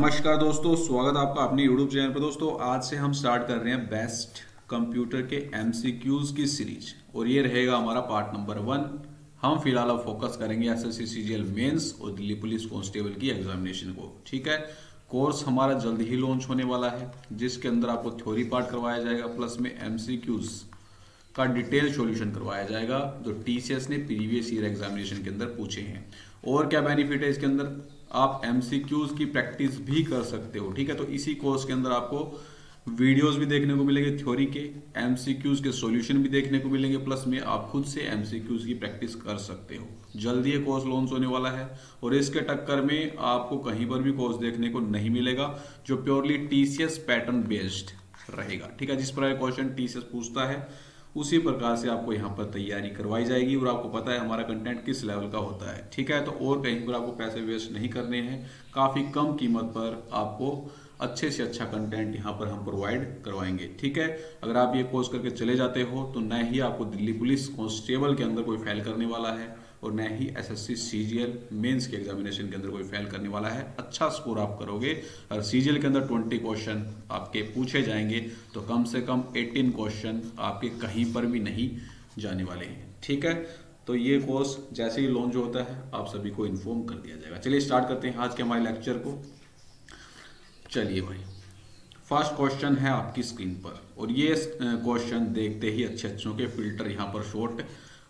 नमस्कार दोस्तों, स्वागत है आपका अपने यूट्यूब चैनल पर। दोस्तों आज से हम स्टार्ट कर रहे हैं बेस्ट कंप्यूटर के एमसीक्यूज की सीरीज और ये रहेगा हमारा पार्ट नंबर 1। हम फिलहाल अब फोकस करेंगे एसएससी सीजीएल मेंस और दिल्ली पुलिस कांस्टेबल की एग्जामिनेशन को। ठीक है, कोर्स हमारा जल्द ही लॉन्च होने वाला है जिसके अंदर आपको थ्योरी पार्ट करवाया जाएगा, प्लस में एमसीक्यूज का डिटेल सॉल्यूशन करवाया जाएगा जो टीसीएस ने प्रीवियस ईयर एग्जामिनेशन के अंदर पूछे हैं। और क्या बेनिफिट है इसके अंदर, आप एमसीक्यूज की प्रैक्टिस भी कर सकते हो। ठीक है, तो इसी कोर्स के अंदर आपको वीडियोस भी देखने को मिलेंगे, थ्योरी के एमसीक्यूज के सॉल्यूशन भी देखने को मिलेंगे, प्लस में आप खुद से एमसीक्यूज की प्रैक्टिस कर सकते हो। जल्दी ये कोर्स लॉन्च होने वाला है और इसके टक्कर में आपको कहीं पर भी कोर्स देखने को नहीं मिलेगा जो प्योरली टीसीएस पैटर्न बेस्ड रहेगा। ठीक है, जिस प्रकार क्वेश्चन टीसीएस पूछता है उसी प्रकार से आपको यहाँ पर तैयारी करवाई जाएगी और आपको पता है हमारा कंटेंट किस लेवल का होता है। ठीक है, तो और कहीं पर आपको पैसे वेस्ट नहीं करने हैं, काफ़ी कम कीमत पर आपको अच्छे से अच्छा कंटेंट यहाँ पर हम प्रोवाइड करवाएंगे। ठीक है, अगर आप ये कोर्स करके चले जाते हो तो न ही आपको दिल्ली पुलिस कांस्टेबल के अंदर कोई फेल करने वाला है और न ही एसएससी सीजीएल मेंस के एग्जामिनेशन के अंदर कोई फेल करने वाला है। अच्छा स्कोर आप करोगे। अगर सीजीएल के अंदर 20 क्वेश्चन आपके पूछे जाएंगे तो कम से कम 18 क्वेश्चन आपके कहीं पर भी नहीं जाने वाले हैं। ठीक है, तो ये कोर्स जैसे ही लॉन्च होता है आप सभी को इन्फॉर्म कर दिया जाएगा। चलिए स्टार्ट करते हैं आज के हमारे लेक्चर को। चलिए भाई, फर्स्ट क्वेश्चन है आपकी स्क्रीन पर और ये क्वेश्चन देखते ही अच्छे के फिल्टर यहाँ पर शॉर्ट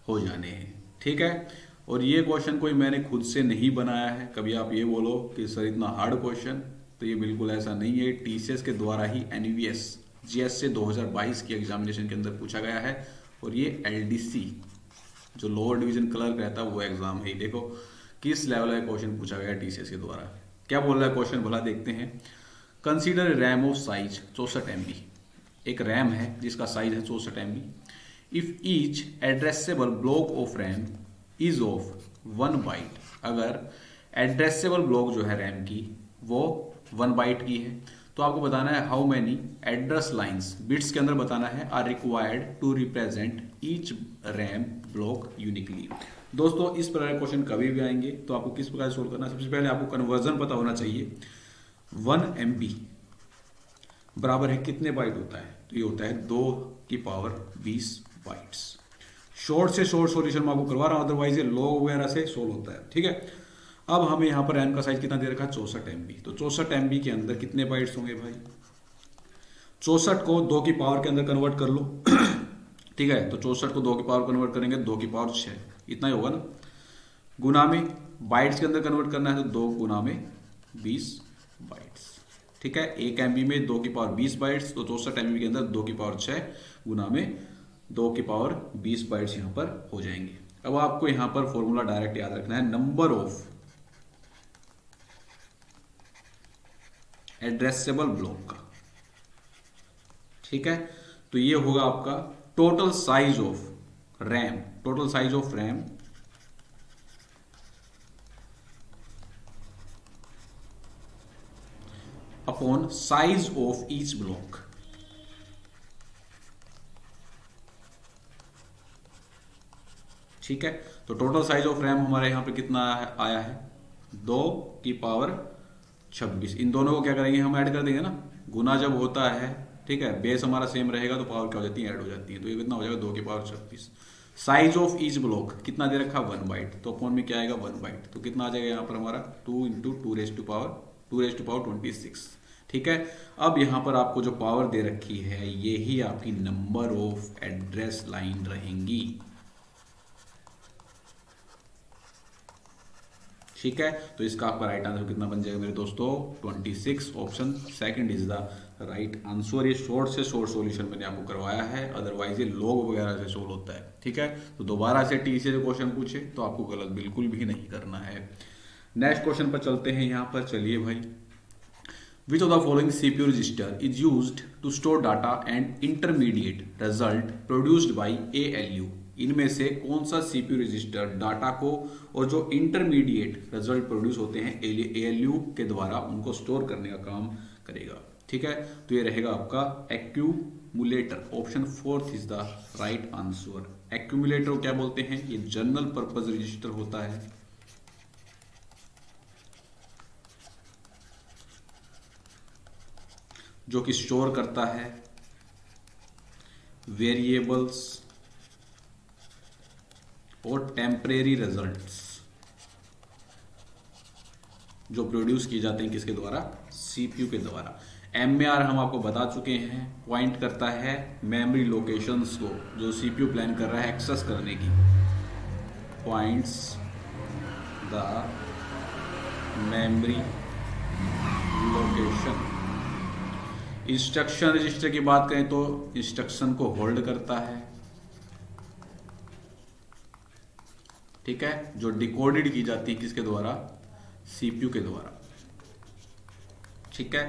हो जाने हैं। ठीक है, और ये क्वेश्चन कोई मैंने खुद से नहीं बनाया है। कभी आप ये बोलो कि सर इतना हार्ड क्वेश्चन, तो ये बिल्कुल ऐसा नहीं है। टीसीएस के द्वारा ही एनवीएस जीएस से 2022 की एग्जामिनेशन के अंदर पूछा गया है और ये एलडीसी जो लोअर डिवीजन क्लर्क रहता है वो एग्जाम है। देखो किस लेवल का क्वेश्चन पूछा गया टीसीएस के द्वारा। क्या बोल रहा है क्वेश्चन, भला देखते हैं। Consider RAM of size 64 MB। एक रैम है जिसका साइज है 64 MB। If each addressable block of RAM is of 1 byte. अगर एड्रेसेबल ब्लॉक जो है रैम की वो 1 बाइट की है तो आपको बताना है how many address lines, bits के अंदर बताना है, are required to represent each RAM block uniquely. दोस्तों इस प्रकार क्वेश्चन कभी भी आएंगे तो आपको किस प्रकार सोल्व करना है। सबसे पहले आपको कन्वर्जन पता होना चाहिए। 1 MB बराबर है कितने बाइट होता है, तो ये होता है 2 की पावर 20 बाइट्स। शॉर्ट से शॉर्ट सॉल्यूशन मैं आपको करवा रहा हूं, अदरवाइज ये लॉग वगैरह से सोल्व होता है। ठीक है, अब हमें यहाँ पर रैम का साइज कितना दे रखा है 64 MB। तो 64 MB के अंदर कितने बाइट्स होंगे भाई, 64 को 2 की पावर के अंदर कन्वर्ट कर लो। ठीक है, तो 64 को 2 की पावर कन्वर्ट करेंगे 2 की पावर 6, इतना ही होगा ना। गुना में बाइट्स के अंदर कन्वर्ट करना है तो 2 गुना में 20 बाइट्स। ठीक है, 1 MB में 2 की पावर 20 बाइट्स, तो 64 MB के अंदर 2 की पावर 6 गुना में 2 की पावर 20 बाइट्स यहां पर हो जाएंगे। अब आपको यहां पर फॉर्मूला डायरेक्ट याद रखना है, नंबर ऑफ एड्रेसेबल ब्लॉक का। ठीक है, तो ये होगा आपका total size of RAM, total size of RAM upon size of each block. ठीक है, तो टोटल साइज ऑफ रैम हमारे यहां पे कितना आया है 2 की पावर 26। इन दोनों को क्या करेंगे, हम ऐड कर देंगे ना। गुना जब होता है, ठीक है, बेस हमारा सेम रहेगा तो पावर क्या हो जाती है, ऐड हो जाती है। तो ये कितना हो जाएगा 2 की power 26। Size of each block कितना दे रखा 1 बाइट, तो अपॉन में क्या आएगा 1 बाइट, तो कितना आ जाएगा यहाँ पर हमारा 2 × 2 रेज़ टू पावर 26। ठीक है, अब यहाँ पर आपको जो पावर दे रखी है ये ही आपकी नंबर ऑफ एड्रेस लाइन रहेंगी। ठीक है, तो इसका आपका राइट आंसर कितना बन जाएगा मेरे दोस्तों 26। Option second is the right answer. ये शॉर्ट से शॉर्ट सॉल्यूशन मैंने आपको करवाया है, अदरवाइज ये लॉग वगैरह से सोल्व होता है। ठीक है, तो दोबारा से टीसीएस क्वेश्चन पूछे तो आपको गलत बिल्कुल भी नहीं करना है। नेक्स्ट क्वेश्चन पर चलते हैं यहाँ पर। चलिए भाई, which of the following CPU register is used to store data and intermediate result produced by ALU. इनमें से कौन सा सीपीयू रजिस्टर डाटा को और जो इंटरमीडिएट रिजल्ट प्रोड्यूस होते हैं एएलयू के द्वारा उनको स्टोर करने का काम करेगा। ठीक है, तो ये रहेगा आपका accumulator. Option 4 is the right answer. Accumulator को क्या बोलते हैं, ये जनरल पर्पज रजिस्टर होता है। जो कि स्टोर करता है वेरिएबल्स और टेम्परेरी रिजल्ट्स जो प्रोड्यूस किए जाते हैं किसके द्वारा, सीपीयू के द्वारा। एमएआर हम आपको बता चुके हैं, पॉइंट करता है मेमोरी लोकेशंस को जो सीपीयू प्लान कर रहा है एक्सेस करने की। Points the memory location. Instruction register की बात करें तो इंस्ट्रक्शन को होल्ड करता है, ठीक है, जो डिकोडेड की जाती है किसके द्वारा, सीपीयू के द्वारा, ठीक है।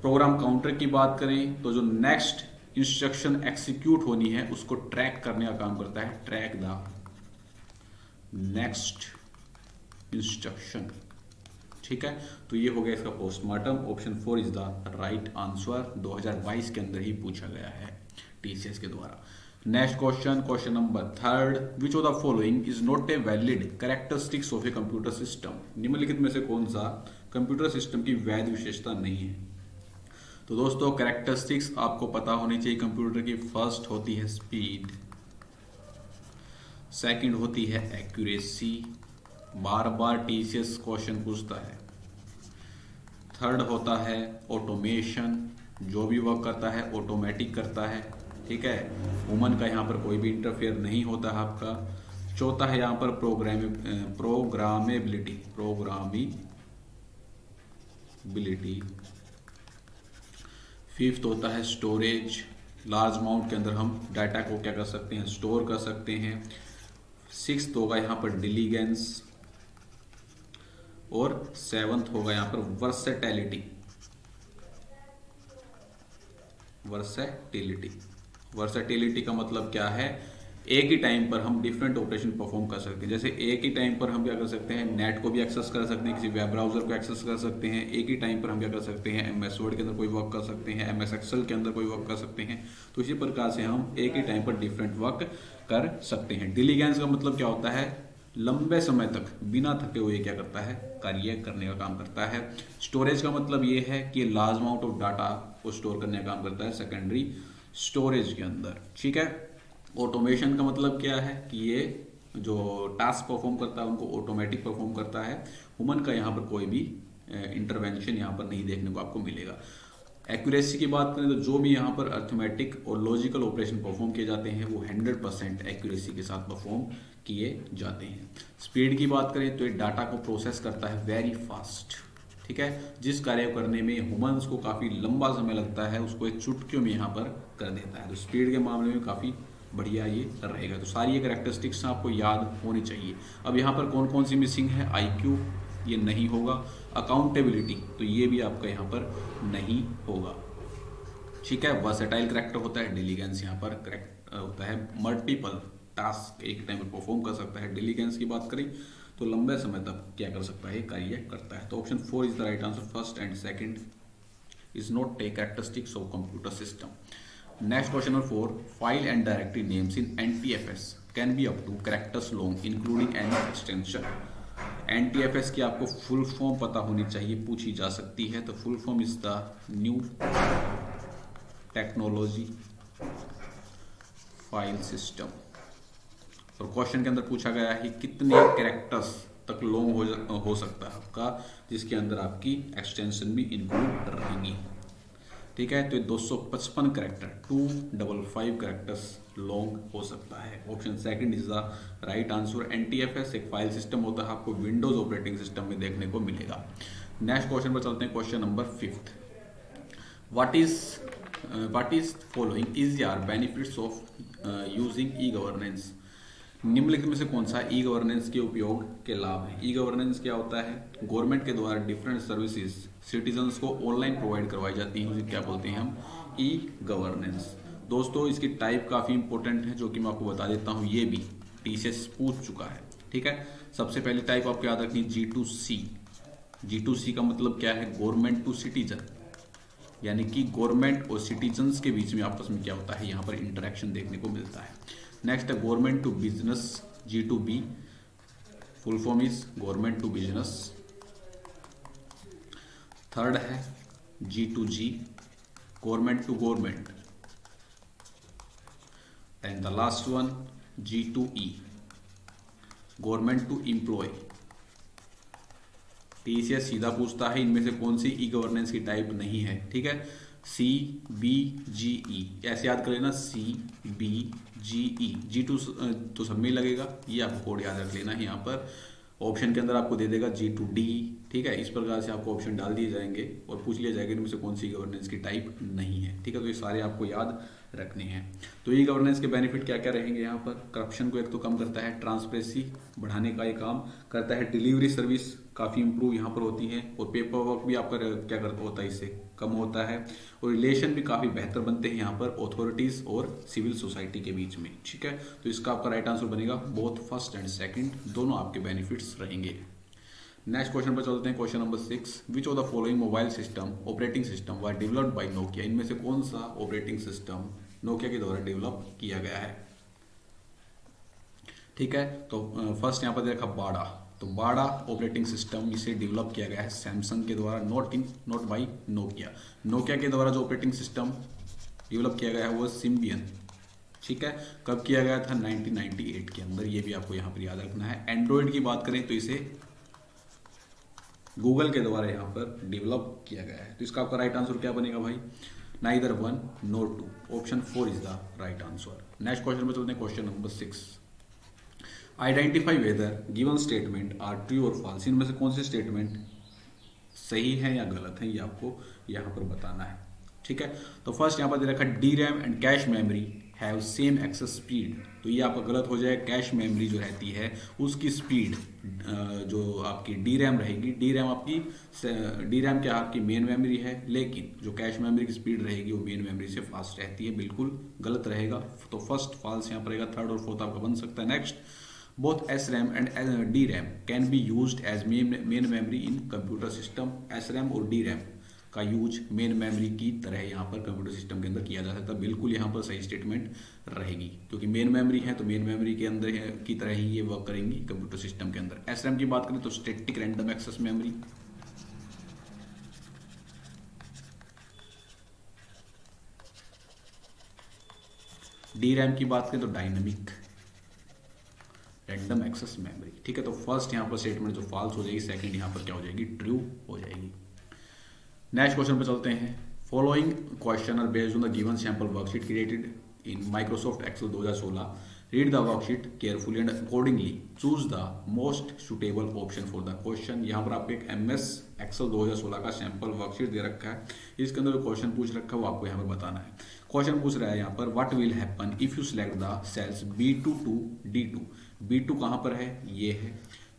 प्रोग्राम काउंटर की बात करें तो जो नेक्स्ट इंस्ट्रक्शन एग्जीक्यूट होनी है उसको ट्रैक करने का काम करता है, ट्रैक द नेक्स्ट इंस्ट्रक्शन, ठीक है। तो ये हो गया इसका postmortem. Option 4 is the right answer, 2022 के अंदर ही पूछा गया है टीसीएस के द्वारा। Next question, question number 3, which of the following is not a valid characteristics of a computer system. निम्नलिखित में से कौन सा कंप्यूटर सिस्टम की वैध विशेषता नहीं है। तो दोस्तों कैरेक्टरिस्टिक्स आपको पता होनी चाहिए कंप्यूटर की। फर्स्ट होती है स्पीड, सेकंड होती है एक्यूरेसी, बार बार टीसीएस क्वेश्चन पूछता है। थर्ड होता है ऑटोमेशन, जो भी वर्क करता है ऑटोमेटिक करता है, ठीक है, ह्यूमन का यहाँ पर कोई भी इंटरफेयर नहीं होता है आपका। चौथा है यहाँ पर प्रोग्रामेबिलिटी। फिफ्थ होता है स्टोरेज, लार्ज अमाउंट के अंदर हम डाटा को क्या कर सकते हैं, स्टोर कर सकते हैं। सिक्स्थ होगा यहाँ पर डिलीगेंस और सेवंथ होगा यहाँ पर वर्सेटिलिटी। वर्सेटिलिटी का मतलब क्या है, एक ही टाइम पर हम डिफरेंट ऑपरेशन परफॉर्म कर सकते हैं। जैसे एक ही टाइम पर हम क्या कर सकते हैं, नेट को भी एक्सेस कर सकते हैं, किसी वेब ब्राउजर को एक्सेस कर सकते हैं। एक ही टाइम पर हम क्या कर सकते हैं, एमएस वर्ड के अंदर कोई वर्क कर सकते हैं, एमएस एक्सेल के अंदर कोई वर्क कर सकते हैं। तो इसी प्रकार से हम एक ही टाइम पर डिफरेंट वर्क कर सकते हैं। डिलीगेंस का मतलब क्या होता है, लंबे समय तक बिना थके हुए क्या करता है, कार्य करने का काम करता है। स्टोरेज का मतलब ये है कि लार्ज अमाउंट ऑफ डाटा को स्टोर करने का काम करता है सेकेंडरी स्टोरेज के अंदर, ठीक है। ऑटोमेशन का मतलब क्या है कि ये जो टास्क परफॉर्म करता है उनको ऑटोमेटिक परफॉर्म करता है, ह्यूमन का यहाँ पर कोई भी इंटरवेंशन यहाँ पर नहीं देखने को आपको मिलेगा। एक्यूरेसी की बात करें तो जो भी यहाँ पर अर्थमेटिक और लॉजिकल ऑपरेशन परफॉर्म किए जाते हैं वो 100% एक्यूरेसी के साथ परफॉर्म किए जाते हैं। स्पीड की बात करें तो ये डाटा को प्रोसेस करता है वेरी फास्ट, ठीक है, जिस कार्य को करने में ह्यूमंस को काफ़ी लंबा समय लगता है उसको एक चुटकियों में यहाँ पर कर देता है। तो स्पीड के मामले में काफ़ी बढ़िया ये रहेगा। तो सारी ये कैरेक्टरिस्टिक्स आपको याद होनी चाहिए। अब यहाँ पर कौन कौन सी मिसिंग है, आईक्यू ये नहीं होगा, अकाउंटेबिलिटी तो ये भी आपका यहाँ पर नहीं होगा, ठीक है। वर्सेटाइल करेक्टर होता है, डिलीगेंस यहाँ पर करेक्ट होता है, मल्टीपल टास्क एक टाइम पर परफॉर्म कर सकता है। डिलीगेंस की बात करें तो लंबे समय तक क्या कर सकता है, कार्य करता है। तो option 4 is the right answer. First and second is not a characteristics of computer system. Next question number 4, file and directory names in NTFS can be up to characters long including any extension. NTFS की आपको full form पता होनी चाहिए, पूछी जा सकती है। तो full form is the new technology file system. और क्वेश्चन के अंदर पूछा गया है कितने कैरेक्टर्स तक लॉन्ग हो सकता है आपका, जिसके अंदर आपकी एक्सटेंशन भी इंक्लूड रहेंगी, ठीक है। तो 255 कैरेक्टर 255 कैरेक्टर्स लॉन्ग हो सकता है। Option second is the right answer. NTFS एक फाइल सिस्टम होता है, आपको विंडोज ऑपरेटिंग सिस्टम में देखने को मिलेगा। नेक्स्ट क्वेश्चन पर चलते हैं, question number 5। What is following is यार benefits of using E governance. निम्नलिखित में से कौन सा ई गवर्नेंस के उपयोग के लाभ है। ई गवर्नेंस क्या होता है, गवर्नमेंट के द्वारा डिफरेंट सर्विसेज सिटीजन्स को ऑनलाइन प्रोवाइड करवाई जाती हैं, उसे क्या बोलते हैं हम, ई गवर्नेंस। दोस्तों इसकी टाइप काफ़ी इंपॉर्टेंट है जो कि मैं आपको बता देता हूँ, ये भी टीसीएस पूछ चुका है, ठीक है। सबसे पहली टाइप आपको याद रखनी G2C। G2C का मतलब क्या है, गवर्नमेंट टू सिटीजन, यानी कि गवर्नमेंट और सिटीजन्स के बीच में आपस में क्या होता है, यहाँ पर इंटरेक्शन देखने को मिलता है। नेक्स्ट है government to business, G2B, full form is government to business. Third है G2G, government to government, and the last one G2E, government to employ. TCS सीधा पूछता है इनमें से कौन सी ई गवर्नेंस की टाइप नहीं है, ठीक है। CBGE ऐसे याद कर लेना, CBGE, G2 तो सब में लगेगा, ये आपको कोड याद रख लेना है। यहाँ पर ऑप्शन के अंदर आपको दे देगा G2D, ठीक है। इस प्रकार से आपको ऑप्शन डाल दिए जाएंगे और पूछ लिया जाएगा इनमें से कौन सी गवर्नेंस की टाइप नहीं है, ठीक है। तो ये सारे आपको याद रखने हैं। तो ई गवर्नेंस के बेनिफिट क्या क्या रहेंगे यहाँ पर? करप्शन को एक तो कम करता है, ट्रांसपेरेंसी बढ़ाने का ये काम करता है, डिलीवरी सर्विस काफ़ी इंप्रूव यहाँ पर होती है, और पेपर वर्क भी आपका क्या करता होता है, इससे कम होता है, और रिलेशन भी काफ़ी बेहतर बनते हैं यहाँ पर अथॉरिटीज़ और सिविल सोसाइटी के बीच में, ठीक है। तो इसका आपका राइट आंसर बनेगा बोथ फर्स्ट एंड सेकंड, दोनों आपके बेनिफिट्स रहेंगे। नेक्स्ट क्वेश्चन पर चलते हैं, question number 6। Which of the following mobile system operating system were developed by Nokia, इनमें से कौन सा ऑपरेटिंग सिस्टम नोकिया के द्वारा डेवलप किया गया है, ठीक है। तो फर्स्ट यहाँ पर देखा बाड़ा, तो बाड़ा ऑपरेटिंग सिस्टम इसे डेवलप किया गया है सैमसंग के द्वारा, नॉट बाई नोकिया। नोकिया के द्वारा जो ऑपरेटिंग सिस्टम डेवलप किया गया है वो सिम्बियन, ठीक है। कब किया गया था? 1998 के अंदर, ये भी आपको यहाँ पर याद रखना है। एंड्रॉयड की बात करें तो इसे गूगल के द्वारा यहाँ पर डेवलप किया गया है। तो इसका आपका राइट आंसर क्या बनेगा भाई? Neither 1 nor 2, option 4 is the right answer. Next question में चलते हैं, question number 6। Identify whether given statement are true और फॉल्स, इनमें से कौन से स्टेटमेंट सही है या गलत है, ये आपको यहाँ पर बताना है, ठीक है। तो फर्स्ट यहाँ पर दे रखा D RAM and cache memory have same access speed, तो ये आपका गलत हो जाएगा। कैश मेमोरी जो रहती है उसकी स्पीड जो आपकी डी रैम रहेगी, डी रैम क्या आपकी मेन मेमोरी है, लेकिन जो कैश मेमोरी की स्पीड रहेगी वो मेन मेमोरी से फास्ट रहती है, बिल्कुल गलत रहेगा। तो फर्स्ट फॉल्स यहाँ पर रहेगा, थर्ड और फोर्थ आपका बन सकता है। Next, both SRAM and DRAM can be used as main memory in computer system, SRAM और DRAM का यूज मेन मेमोरी की तरह यहाँ पर कंप्यूटर सिस्टम के अंदर किया जा सकता है, बिल्कुल यहाँ पर सही स्टेटमेंट रहेगी, क्योंकि मेन मेमोरी है तो मेन मेमोरी के अंदर की तरह ही ये वर्क करेंगी कंप्यूटर सिस्टम के अंदर। SRAM की बात करें तो static random access memory, DRAM की बात करें तो डायनेमिक रैंडम एक्सेस मेमोरी, ठीक है। तो फर्स्ट यहाँ पर स्टेटमेंट जो फॉल्स हो जाएगी, सेकंड यहाँ पर क्या हो जाएगी? ट्रू हो जाएगी। नेक्स्ट क्वेश्चन पे चलते हैं। Following question are based on the given sample worksheet created in Microsoft Excel 2016। Read the worksheet carefully and accordingly choose the most suitable option for the question. यहाँ पर आपको एक MS एक्सेल 2016 का sample worksheet दे रखा है, इसके अंदर जो क्वेश्चन पूछ रखा है वो आपको यहाँ पर बताना है। क्वेश्चन पूछ रहा है यहाँ पर, what will happen if you select the cells B2 to D2। B2 कहाँ पर है? ये है,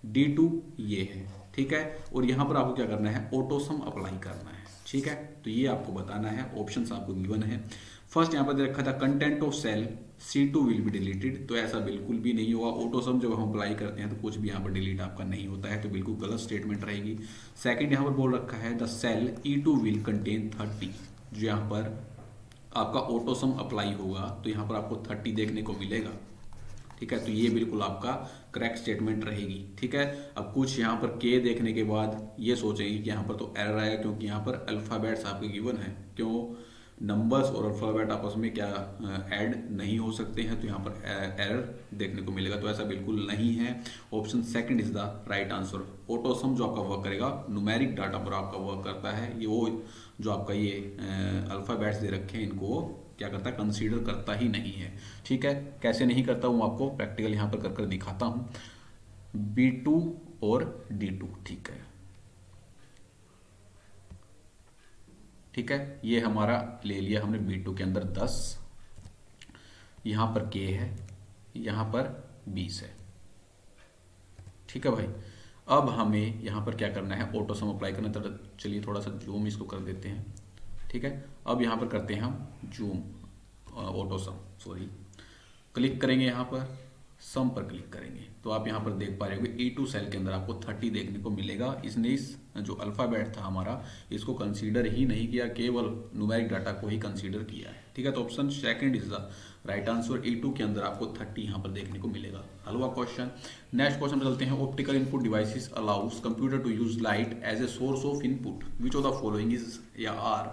D2 ये है, ठीक है। और यहाँ पर आपको क्या करना है? ऑटोसम अप्लाई करना है, ठीक है। तो ये आपको बताना है, ऑप्शंस आपको गिवन है। फर्स्ट यहाँ पर दे रखा था content of cell C2 will be deleted, तो ऐसा बिल्कुल भी नहीं होगा। ऑटोसम जब हम अप्लाई करते हैं तो कुछ भी यहाँ पर डिलीट आपका नहीं होता है, तो बिल्कुल गलत स्टेटमेंट रहेगी। सेकंड यहाँ पर बोल रखा है the cell E2 will contain 30, जो यहाँ पर आपका ऑटोसम अप्लाई होगा तो यहाँ पर आपको 30 देखने को मिलेगा, ठीक है। तो ये बिल्कुल आपका करेक्ट स्टेटमेंट रहेगी, ठीक है। अब कुछ यहाँ पर के देखने के बाद ये सोचेंगे कि यहाँ पर तो एरर आएगा, क्योंकि यहाँ पर अल्फाबेट्स आपके गिवन है, क्यों? नंबर्स और अल्फाबेट आपस में क्या ऐड नहीं हो सकते हैं, तो यहाँ पर एरर देखने को मिलेगा। तो ऐसा बिल्कुल नहीं है, option second is the right answer. AutoSum जो आपका वर्क करेगा न्यूमेरिक डाटा पर आपका वर्क करता है, ये वो जो आपका ये अल्फाबेट्स दे रखे हैं इनको क्या करता है? कंसीडर करता ही नहीं है, ठीक है। कैसे नहीं करता हूँ आपको प्रैक्टिकल यहाँ पर कर दिखाता हूँ। B2 और D2, ठीक है, ठीक है। ये हमारा ले लिया हमने B2 के अंदर 10, यहाँ पर K है, यहाँ पर 20 है, ठीक है भाई। अब हमें यहाँ पर क्या करना है? ऑटोसम अप्लाई करना। तो चलिए थोड़ा सा जूम इसको कर देते हैं, ठीक है। अब यहाँ पर करते हैं हम जूम, ऑटोसम सॉरी, क्लिक करेंगे, यहाँ पर सम पर क्लिक करेंगे तो आप यहाँ पर देख पा रहे होंगे E2 सेल के अंदर आपको 30 देखने को मिलेगा। इसने इस जो अल्फाबेट था हमारा इसको कंसीडर ही नहीं किया, केवल न्यूमेरिक डाटा को ही कंसीडर किया है, ठीक है। तो option second is the right answer. E2 के अंदर आपको 30 यहाँ पर देखने को मिलेगा। हलवा क्वेश्चन। नेक्स्ट क्वेश्चन में चलते हैं। Optical input devices allows computer to use light as a source of input, which of the following is या are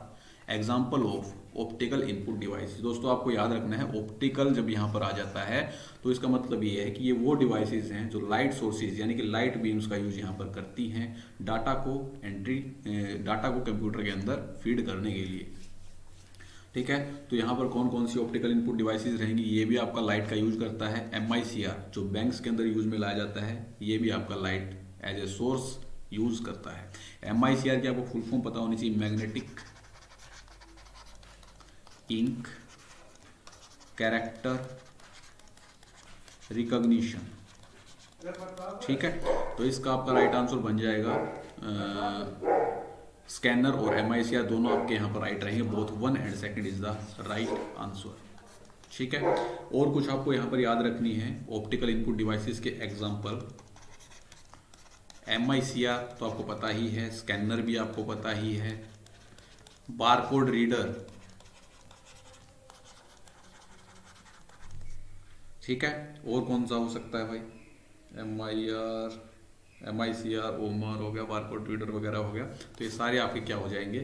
example of optical input device. दोस्तों आपको याद रखना है, ऑप्टिकल जब यहाँ पर आ जाता है तो इसका मतलब ये है कि ये वो डिवाइसेस हैं जो लाइट सोर्सेज यानी कि लाइट बीम्स का यूज यहाँ पर करती हैं डाटा को कंप्यूटर के अंदर फीड करने के लिए। ठीक है, तो यहाँ पर कौन कौन सी ऑप्टिकल इनपुट डिवाइसेस रहेंगी, ये भी आपका लाइट का यूज करता है। MICR जो बैंक्स के अंदर यूज में लाया जाता है, ये भी आपका light as a source use करता है। MICR की आपको फुल फॉर्म पता होनी चाहिए, मैग्नेटिक इंक कैरेक्टर रिकॉग्निशन। ठीक है, तो इसका आपका राइट आंसर बन जाएगा स्कैनर और MICR दोनों आपके यहाँ पर राइट रहेंगे, both 1 and 2 is the right answer. ठीक है, और कुछ आपको यहाँ पर याद रखनी है ऑप्टिकल इनपुट डिवाइसेस के एग्जांपल। MICR तो आपको पता ही है, स्कैनर भी आपको पता ही है, बारकोड रीडर। ठीक है, और कौन सा हो सकता है भाई, MICR ओमर हो गया, बारकोड रीडर वगैरह हो गया, तो ये सारे आपके क्या हो जाएंगे,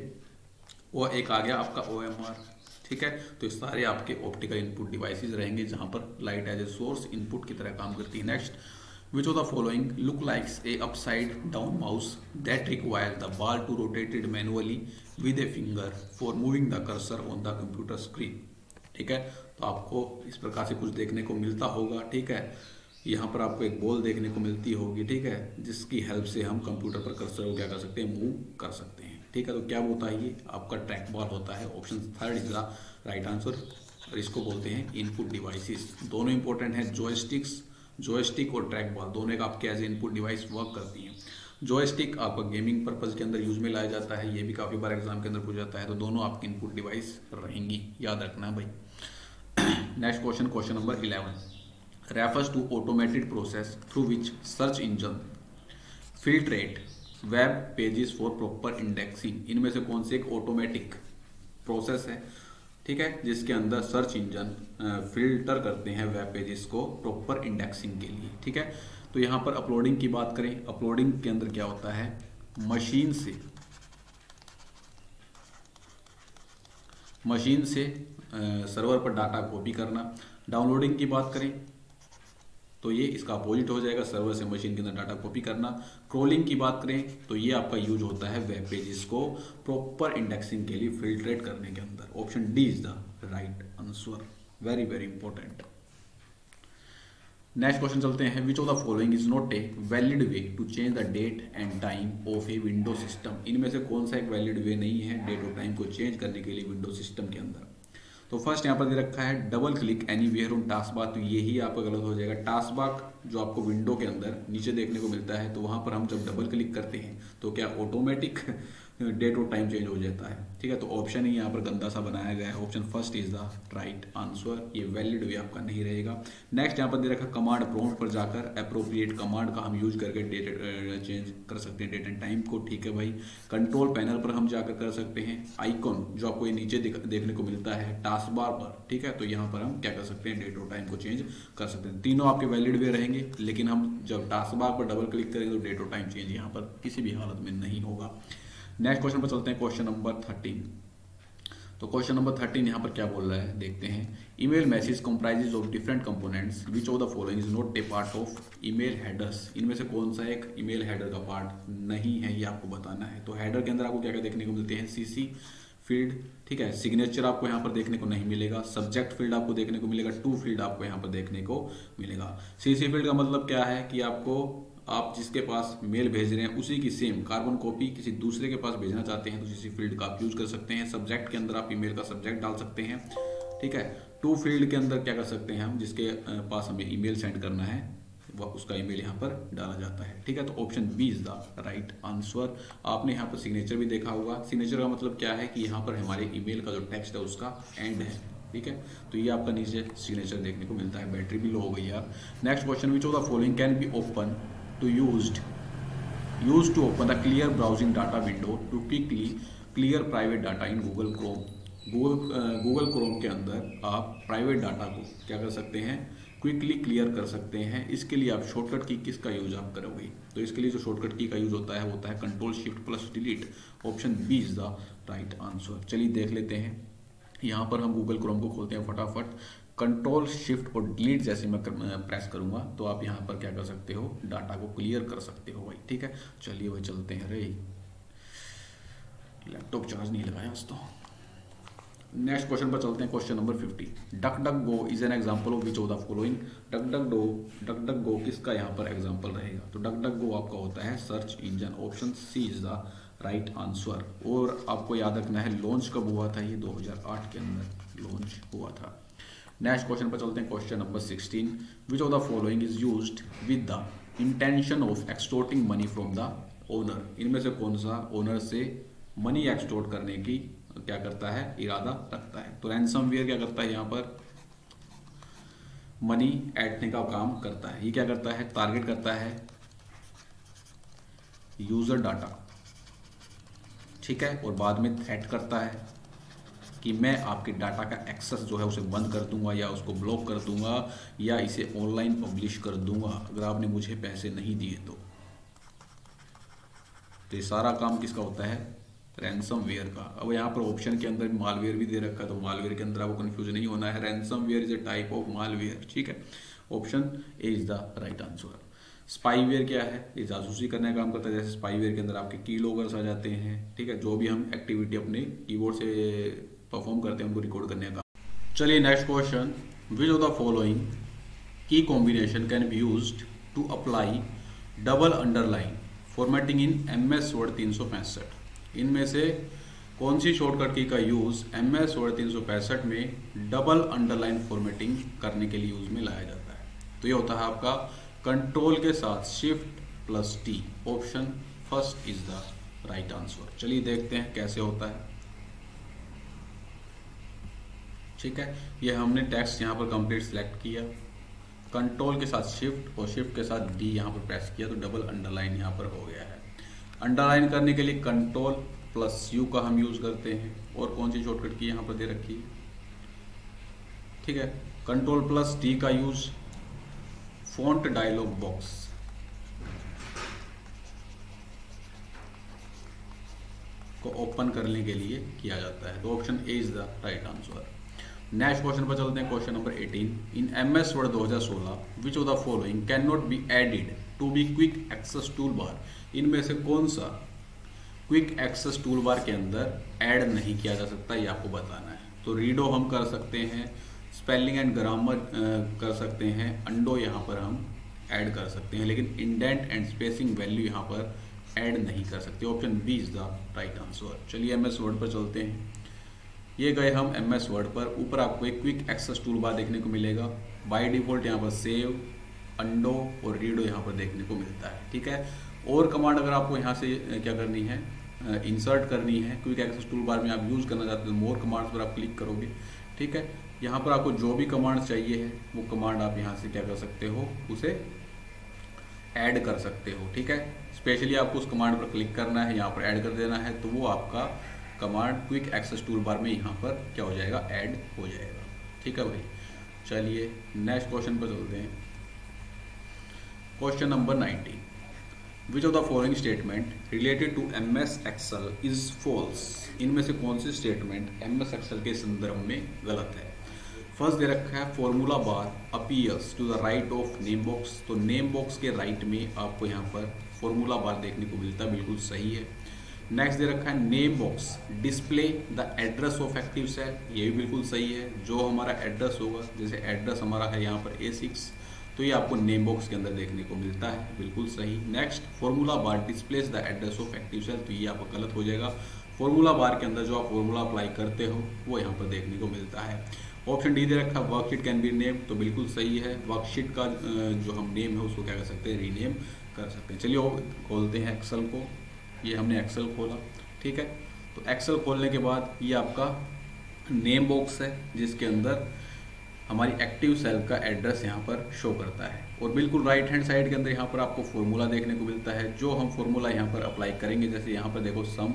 वो एक आ गया आपका OMR। ठीक है, तो ये सारे आपके ऑप्टिकल इनपुट डिवाइसेस रहेंगे जहां पर light as a source input की तरह काम करती है। Next, which of the following look like a upside down mouse that requires the ball to rotate it manually with a finger for moving the cursor on the computer screen। ठीक है, तो आपको इस प्रकार से कुछ देखने को मिलता होगा। ठीक है, यहाँ पर आपको एक बॉल देखने को मिलती होगी। ठीक है, जिसकी हेल्प से हम कंप्यूटर पर कर्सर को क्या कर सकते हैं, मूव कर सकते हैं। ठीक है, तो क्या होता है, ये आपका ट्रैक बॉल होता है। Option 3 is the right answer, और इसको बोलते हैं इनपुट डिवाइसेस। दोनों इंपॉर्टेंट है, जॉयस्टिक और ट्रैक बॉल दोनों का आपके as a input device work करती हैं। जॉयस्टिक आपका गेमिंग पर्पज के अंदर यूज में लाया जाता है, ये भी काफी बार एग्जाम के अंदर पूछा जाता है, तो दोनों आपकी इनपुट डिवाइस रहेंगी, याद रखना है भाई। Next question, question number 11 refers to automated process through which search engine filtrate web pages for proper indexing. इनमें से कौन से एक ऑटोमेटिक प्रोसेस है, ठीक है, जिसके अंदर सर्च इंजन फिल्टर करते हैं वेब पेजेस को प्रॉपर इंडेक्सिंग के लिए। ठीक है, तो यहाँ पर अपलोडिंग की बात करें, अपलोडिंग के अंदर क्या होता है, मशीन से सर्वर पर डाटा कॉपी करना। डाउनलोडिंग की बात करें तो ये इसका अपोजिट हो जाएगा, सर्वर से मशीन के अंदर डाटा कॉपी करना। क्रोलिंग की बात करें तो ये आपका यूज होता है वेब पेजेस को प्रॉपर इंडेक्सिंग के लिए फिल्ट्रेट करने के अंदर। Option D is the right answer, very very important. Next question चलते हैं, which of the following is not a valid way to change the date and time of a window system. इनमें से कौन सा एक वैलिड वे नहीं है date और टाइम को चेंज करने के लिए विंडो सिस्टम के अंदर। तो फर्स्ट यहाँ पर दे रखा है double click anywhere on task bar, तो यही आपका गलत हो जाएगा। टास्क बार जो आपको विंडो के अंदर नीचे देखने को मिलता है, तो वहां पर हम जब डबल क्लिक करते हैं तो क्या ऑटोमेटिक डेट और टाइम चेंज हो जाता है। ठीक है, तो ऑप्शन ही यहाँ पर गंदा सा बनाया गया है। Option first is the right answer, ये वैलिड वे आपका नहीं रहेगा। नेक्स्ट यहाँ पर दे रखा कमांड प्रॉम्प्ट पर जाकर अप्रोप्रिएट कमांड का हम यूज करके डेट चेंज कर सकते हैं डेट एंड टाइम को। ठीक है भाई, कंट्रोल पैनल पर हम जाकर कर सकते हैं। आइकॉन जो आपको ये नीचे देखने को मिलता है टास्क बार पर, ठीक है, तो यहाँ पर हम क्या कर सकते हैं, डेट और टाइम को चेंज कर सकते हैं। तीनों आपके वैलिड वे रहेंगे, लेकिन हम जब टास्क बार पर डबल क्लिक करेंगे तो डेट और टाइम चेंज यहाँ पर किसी भी हालत में नहीं होगा। नेक्स्ट क्वेश्चन पर चलते हैं, क्वेश्चन नंबर 13। तो क्वेश्चन नंबर 13 यहाँ पर क्या बोल रहा है, देखते हैं। Email message comprises of different components, which of the following is not A part of email headers. इनमें से कौन सा एक ईमेल हेडर का पार्ट नहीं है, ये आपको बताना है। तो हेडर के अंदर आपको क्या क्या देखने को मिलते हैं, CC फील्ड, ठीक है, सिग्नेचर आपको यहाँ पर देखने को नहीं मिलेगा, सब्जेक्ट फील्ड आपको देखने को मिलेगा, टू फील्ड आपको यहाँ पर देखने को मिलेगा। CC फील्ड का मतलब क्या है कि आप जिसके पास मेल भेज रहे हैं उसी की सेम कार्बन कॉपी किसी दूसरे के पास भेजना चाहते हैं तो CC फील्ड का आप यूज कर सकते हैं। सब्जेक्ट के अंदर आप ईमेल का सब्जेक्ट डाल सकते हैं। ठीक है, टू फील्ड के अंदर क्या कर सकते हैं हम, जिसके पास हमें ईमेल सेंड करना है वह उसका ईमेल यहाँ पर डाला जाता है। ठीक है, तो option B is the right answer. आपने यहाँ पर सिग्नेचर भी देखा होगा। सिग्नेचर का मतलब क्या है कि यहाँ पर हमारे ईमेल का जो टेक्स्ट है उसका एंड है। ठीक है, तो ये आपका नीचे सिग्नेचर देखने को मिलता है। बैटरी भी लो हो गई यार। Next question, which of the following can be open to used to open the clear browsing data window to quickly clear private data in Google Chrome। Google Chrome के अंदर आप प्राइवेट डाटा को क्या कर सकते हैं, क्विकली क्लियर कर सकते हैं। इसके लिए आप शॉर्टकट की किसका यूज आप करोगे, तो इसके लिए जो शॉर्टकट की का यूज होता है Ctrl+Shift+Delete। Option B is the right answer. चलिए देख लेते हैं यहाँ पर हम गूगल क्रोम को खोलते हैं फटाफट। कंट्रोल शिफ्ट और डिलीट जैसे मैं प्रेस करूंगा तो आप यहाँ पर क्या कर सकते हो, डाटा को क्लियर कर सकते हो भाई। ठीक है, चलिए भाई चलते हैं। रे लैपटॉप चार्ज नहीं लगाया आज तो। नेक्स्ट क्वेश्चन पर चलते हैं, question number 50। DuckDuckGo is an example of which of the following. DuckDuckGo किसका यहाँ पर एग्जाम्पल रहेगा? तो डक डक गो आपका होता है search engine. Option C is the right answer. और आपको याद रखना है लॉन्च कब हुआ था, ये 2008 के अंदर लॉन्च हुआ था। नेक्स्ट क्वेश्चन पर चलते हैं, question number 16। Which of the following is used with the intention of extorting money from the owner. इनमें से कौन सा ओनर से मनी एक्सटोर्ट करने की क्या करता है, इरादा रखता है? तो रैंसमवेयर क्या करता है, यहाँ पर मनी ऐंठने का काम करता है। ये क्या करता है, टारगेट करता है यूजर डाटा। ठीक है, और बाद में थ्रेट करता है कि मैं आपके डाटा का एक्सेस जो है उसे बंद कर दूंगा या उसको ब्लॉक कर दूंगा या इसे ऑनलाइन पब्लिश कर दूंगा अगर आपने मुझे पैसे नहीं दिए तो। ये सारा काम किसका होता है, रैंसमवेयर का। अब यहाँ पर ऑप्शन के अंदर मालवेयर भी दे रखा है, तो मालवेयर के अंदर आपको कंफ्यूज नहीं होना है। Ransomware is a type of malware. ठीक है, option A is the right answer. Spyware क्या है, ये जासूसी करने का काम करता है। जैसे स्पाईवेयर के अंदर आपके की लॉगर्स आ जाते हैं। ठीक है, जो भी हम एक्टिविटी अपने कीबोर्ड से परफॉर्म करते हैं उनको रिकॉर्ड करने का। चलिए next question. Which of the following key combination can be used to apply double underline formatting in MS Word 365। इनमें से कौन सी शॉर्टकट की का यूज MS वर्ड 365 में डबल अंडरलाइन फॉर्मेटिंग करने के लिए यूज में लाया जाता है? तो ये होता है आपका कंट्रोल के साथ shift plus T। Option first is the right answer. चलिए देखते हैं कैसे होता है। ठीक है, ये हमने टेक्स्ट यहाँ पर कंप्लीट सेलेक्ट किया, कंट्रोल के साथ शिफ्ट और शिफ्ट के साथ D यहाँ पर प्रेस किया तो डबल अंडरलाइन यहाँ पर हो गया है। अंडरलाइन करने के लिए कंट्रोल प्लस U का हम यूज करते हैं। और कौन सी शॉर्टकट की यहाँ पर दे रखी है? ठीक है, कंट्रोल प्लस D का यूज फॉन्ट डायलॉग बॉक्स को ओपन करने के लिए किया जाता है। तो option A is the right answer. Next question पर चलते हैं, question number 18। In MS Word 2016 which of the following can not be added to be quick access tool bar. इनमें से कौन सा क्विक एक्सेस टूल बार के अंदर ऐड नहीं किया जा सकता, ये आपको बताना है। तो रीडो हम कर सकते हैं, स्पेलिंग एंड ग्रामर कर सकते हैं, अंडो यहाँ पर हम ऐड कर सकते हैं, लेकिन इंडेंट एंड स्पेसिंग वैल्यू यहाँ पर ऐड नहीं कर सकते। Option B is the right answer. चलिए MS वर्ड पर चलते हैं। ये गए हम MS वर्ड पर। ऊपर आपको एक क्विक एक्सेस टूल बार देखने को मिलेगा। बाय डिफॉल्ट यहाँ पर सेव, अंडो और रीडो यहाँ पर देखने को मिलता है। ठीक है, और कमांड अगर आपको यहाँ से क्या करनी है, इंसर्ट करनी है क्विक एक्सेस टूल बार में आप यूज करना चाहते हो, मोर कमांड्स पर आप क्लिक करोगे। ठीक है, यहाँ पर आपको जो भी कमांड चाहिए है वो कमांड आप यहाँ से क्या कर सकते हो, उसे ऐड कर सकते हो। ठीक है, स्पेशली आपको उस कमांड पर क्लिक करना है, यहाँ पर ऐड कर देना है, तो वो आपका command quick access tool bar में यहाँ पर क्या हो जाएगा, ऐड हो जाएगा। ठीक है भाई, चलिए नेक्स्ट क्वेश्चन पर चलते हैं। Question number 19। Which of the following statement related to MS Excel is false. इनमें से कौन सी स्टेटमेंट MS एक्सेल के संदर्भ में गलत है? फर्स्ट दे रखा है formula bar appears to the right of name box. तो नेम बॉक्स के राइट में आपको यहाँ पर फॉर्मूला बार देखने को मिलता है, बिल्कुल सही है। नेक्स्ट दे रखा है name box display the address of active cell, ये भी बिल्कुल सही है। जो हमारा एड्रेस होगा, जैसे एड्रेस हमारा है यहाँ पर A6, तो ये आपको नेम बॉक्स के अंदर देखने को मिलता है, बिल्कुल सही। Next formula bar displays the address of active cell, तो ये आपका गलत हो जाएगा। फॉर्मूला बार के अंदर जो आप फॉर्मूला अप्लाई करते हो वो यहाँ पर देखने को मिलता है। ऑप्शन डी दे रखा वर्कशीट कैन बी नेम, तो बिल्कुल सही है। वर्कशीट का जो हम नेम है उसको क्या कर सकते हैं, रीनेम कर सकते हैं। चलिए खोलते हैं एक्सेल को। ये हमने एक्सेल खोला, ठीक है। तो एक्सेल खोलने के बाद ये आपका नेम बॉक्स है जिसके अंदर हमारी एक्टिव सेल का एड्रेस यहाँ पर शो करता है, और बिल्कुल राइट हैंड साइड के अंदर यहाँ पर आपको फॉर्मूला देखने को मिलता है। जो हम फॉर्मूला यहाँ पर अप्लाई करेंगे, जैसे यहाँ पर देखो सम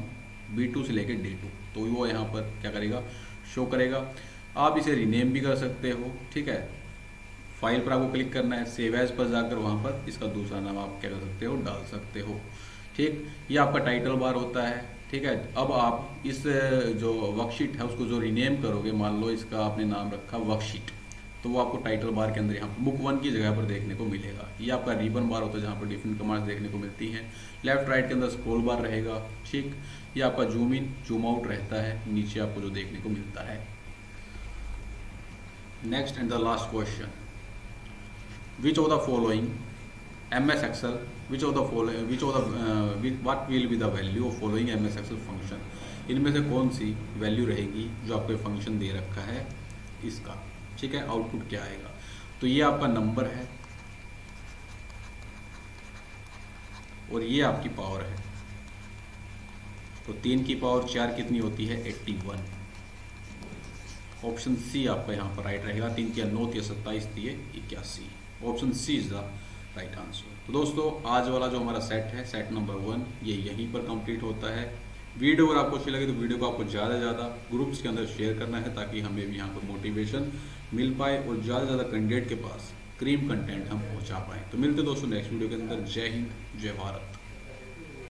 B2 से लेकर D2, तो वो यहाँ पर क्या करेगा, शो करेगा। आप इसे रीनेम भी कर सकते हो, ठीक है। फाइल पर आपको क्लिक करना है, सेव एज पर जाकर वहाँ पर इसका दूसरा नाम आप क्या कर सकते हो, डाल सकते हो, ठीक। ये आपका टाइटल बार होता है, ठीक है। अब आप इस जो वर्कशीट है उसको जो रीनेम करोगे, मान लो इसका आपने नाम रखा वर्कशीट, तो वो आपको टाइटल बार के अंदर यहाँ बुक 1 की जगह पर देखने को मिलेगा। ये आपका रिबन बार होता है जहाँ पर डिफरेंट कमांड्स देखने को मिलती हैं। लेफ्ट राइट के अंदर स्क्रॉल बार रहेगा, ठीक। ये आपका जूम इन जूम आउट रहता है, नीचे आपको जो देखने को मिलता है। Next and the last question, which of the following MS Excel, which of the what will be the value of following MS Excel function, इनमें से कौन सी वैल्यू रहेगी जो आपको फंक्शन दे रखा है इसका, ठीक है। आउटपुट क्या आएगा, तो ये आपका नंबर है और ये आपकी पावर है, तो 3 की पावर 4 कितनी होती है 81। ऑप्शन सी आपका यहाँ पर राइट रहेगा। 3 या 9 या 27 दिए 81, option C is the right answer. तो दोस्तों आज वाला जो हमारा सेट है, सेट नंबर 1, ये यहीं पर कंप्लीट होता है। वीडियो अगर आपको अच्छी लगे तो वीडियो को आपको ज़्यादा से ज़्यादा ग्रुप्स के अंदर शेयर करना है ताकि हमें भी यहाँ पर मोटिवेशन मिल पाए और ज़्यादा से ज़्यादा कैंडिडेट के पास क्रीम कंटेंट हम पहुँचा पाएँ। तो मिलते दोस्तों नेक्स्ट वीडियो के अंदर। जय हिंद, जय भारत।